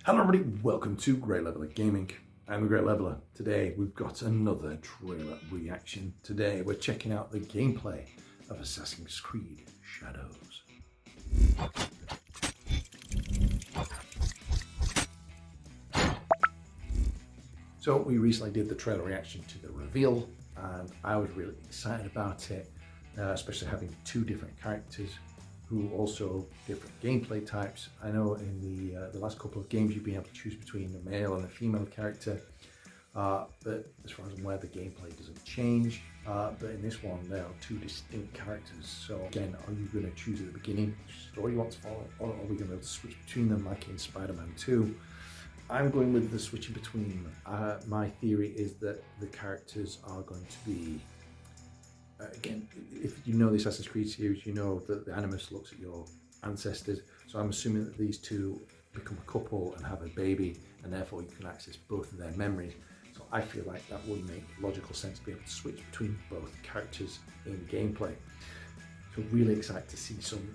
Hello everybody, welcome to Great Leveler Gaming. I'm the Great Leveler. Today we've got another trailer reaction. Today we're checking out the gameplay of Assassin's Creed Shadows. So we recently did the trailer reaction to the reveal and I was really excited about it, especially having two different characters who also different gameplay types. I know in the last couple of games you've been able to choose between a male and a female character, but as far as I'm aware the gameplay doesn't change, but in this one there are two distinct characters. So again, are you going to choose at the beginning which story you want to follow, or are we going to be able to switch between them like in Spider-Man 2? I'm going with the switching between. My theory is that the characters are going to be, again, if you know the Assassin's Creed series, you know that the Animus looks at your ancestors. So I'm assuming that these two become a couple and have a baby, and therefore you can access both of their memories. So I feel like that would make logical sense to be able to switch between both characters in gameplay. So really excited to see some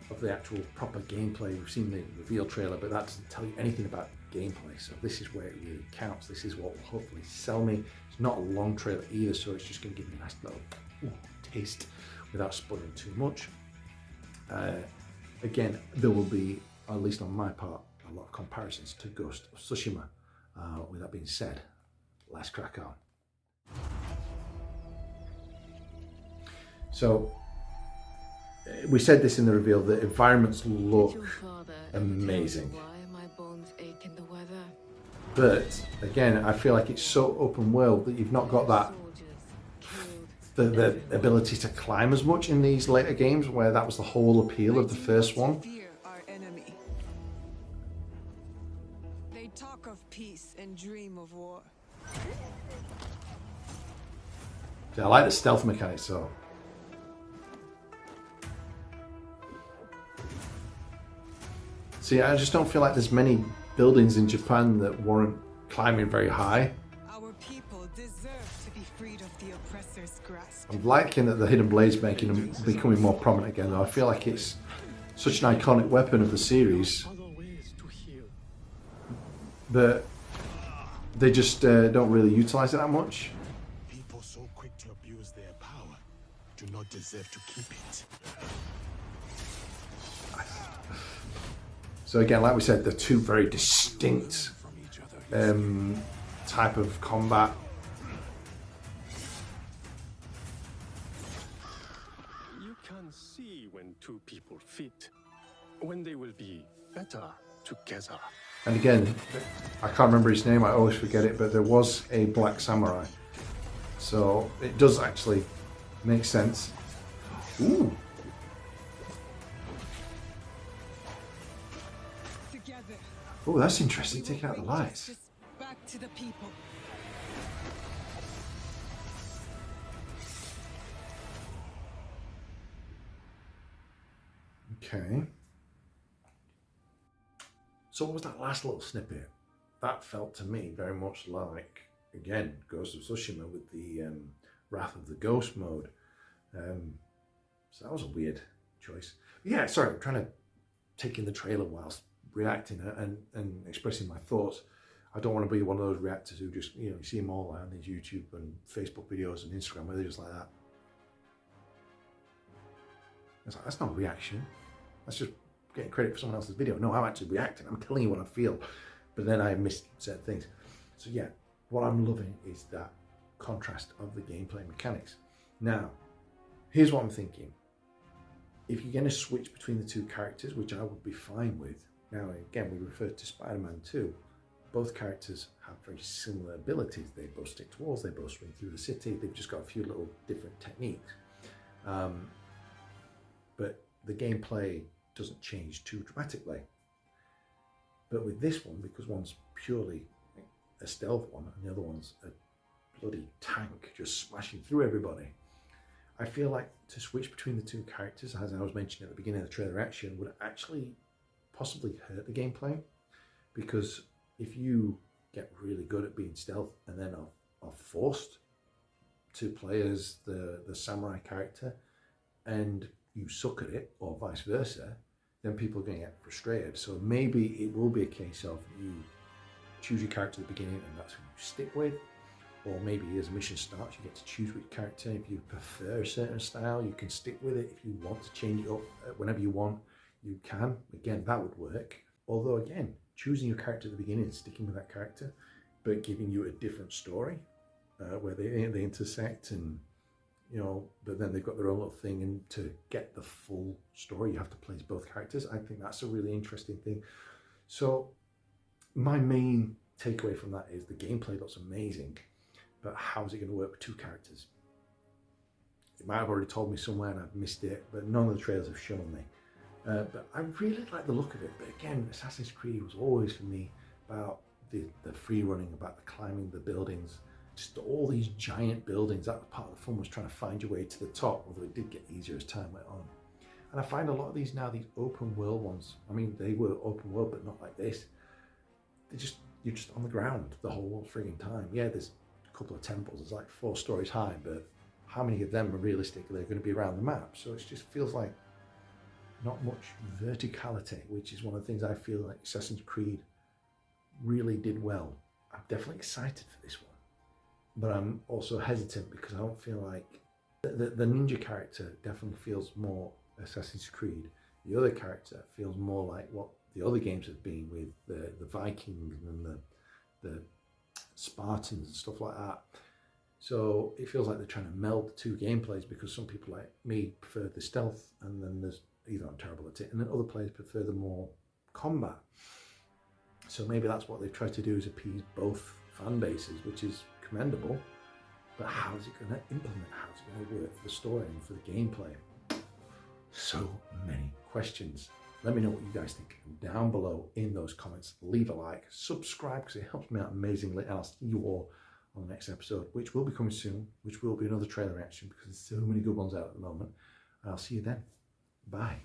of the actual proper gameplay. We've seen the reveal trailer, but that doesn't tell you anything about gameplay. So this is where it really counts. This is what will hopefully sell me. It's not a long trailer either, so it's just going to give me a nice little taste without spoiling too much. Again, there will be, at least on my part, a lot of comparisons to Ghost of Tsushima. With that being said, let's crack on. So, we said this in the reveal, the environments look amazing. But again, I feel like it's so open world that you've not got that the ability to climb as much in these later games, where that was the whole appeal of the first one. They talk of peace and dream of war. I like the stealth mechanics, so. See, I just don't feel like there's many buildings in Japan that warrant climbing very high. Our people deserve to be freed of the oppressor's grasp. I'm liking that the hidden blades making them becoming more prominent again, though. I feel like it's such an iconic weapon of the series, but they just don't really utilize it that much. People so quick to abuse their power do not deserve to keep it. So again, like we said, they're two very distinct type of combat. You can see when two people fit, when they will be better together. And again, I can't remember his name, I always forget it, but there was a black samurai. So it does actually make sense. Ooh. Oh, that's interesting, taking out the lights. Back to the people. Okay. So what was that last little snippet? That felt to me very much like, again, Ghost of Tsushima with the Wrath of the Ghost mode. So that was a weird choice. Yeah, sorry, I'm trying to take in the trailer whilst reacting and expressing my thoughts. I don't want to be one of those reactors who just, you see them all on these YouTube and Facebook videos and Instagram where they're just like that. It's like, that's not a reaction. That's just getting credit for someone else's video. No, I'm actually reacting. I'm telling you what I feel. But then I missed certain things. So yeah, what I'm loving is that contrast of the gameplay mechanics. Now, here's what I'm thinking. If you're going to switch between the two characters, which I would be fine with. Now, again, we refer to Spider-Man 2. Both characters have very similar abilities. They both stick to walls, they both swing through the city. They've just got a few little different techniques. But the gameplay doesn't change too dramatically. But with this one, because one's purely a stealth one and the other one's a bloody tank just smashing through everybody, I feel like to switch between the two characters, as I was mentioning at the beginning of the trailer action, would actually possibly hurt the gameplay. Because if you get really good at being stealth and then are forced to play as the samurai character and you suck at it, or vice versa, then people are going to get frustrated. So maybe it will be a case of you choose your character at the beginning and that's who you stick with. Or maybe as a mission starts, you get to choose which character. If you prefer a certain style, you can stick with it. If you want to change it up whenever you want, you can. Again, that would work. Although again, choosing your character at the beginning and sticking with that character, but giving you a different story where they intersect, and but then they've got their own little thing, and to get the full story, you have to play as both characters. I think that's a really interesting thing. So my main takeaway from that is the gameplay looks amazing, but how is it going to work with two characters? It might have already told me somewhere and I've missed it, but none of the trailers have shown me. But I really like the look of it. But again, Assassin's Creed was always for me about the free running, about the climbing the buildings, just all these giant buildings. That was part of the fun, was trying to find your way to the top, although it did get easier as time went on. And I find a lot of these now, these open world ones, I mean, they were open world, but not like this. You're just on the ground the whole frigging time. Yeah, there's a couple of temples, it's like 4 stories high, but how many of them are realistically going to be around the map? So it just feels like not much verticality, which is one of the things I feel like Assassin's Creed really did well. I'm definitely excited for this one, but I'm also hesitant because I don't feel like the ninja character definitely feels more Assassin's Creed. The other character feels more like what the other games have been, with the Vikings and the Spartans and stuff like that. So it feels like they're trying to meld the two gameplays, because some people like me prefer the stealth, and then there's either I'm terrible at it, and then other players prefer the more combat. So maybe that's what they've tried to do, is appease both fan bases, which is commendable. But how is it going to implement? How's it going to work for the story and for the gameplay? So many questions. Let me know what you guys think down below in those comments. Leave a like, subscribe, because it helps me out amazingly, and I'll see you all on the next episode, which will be coming soon, which will be another trailer reaction, because there's so many good ones out at the moment. And I'll see you then. Bye.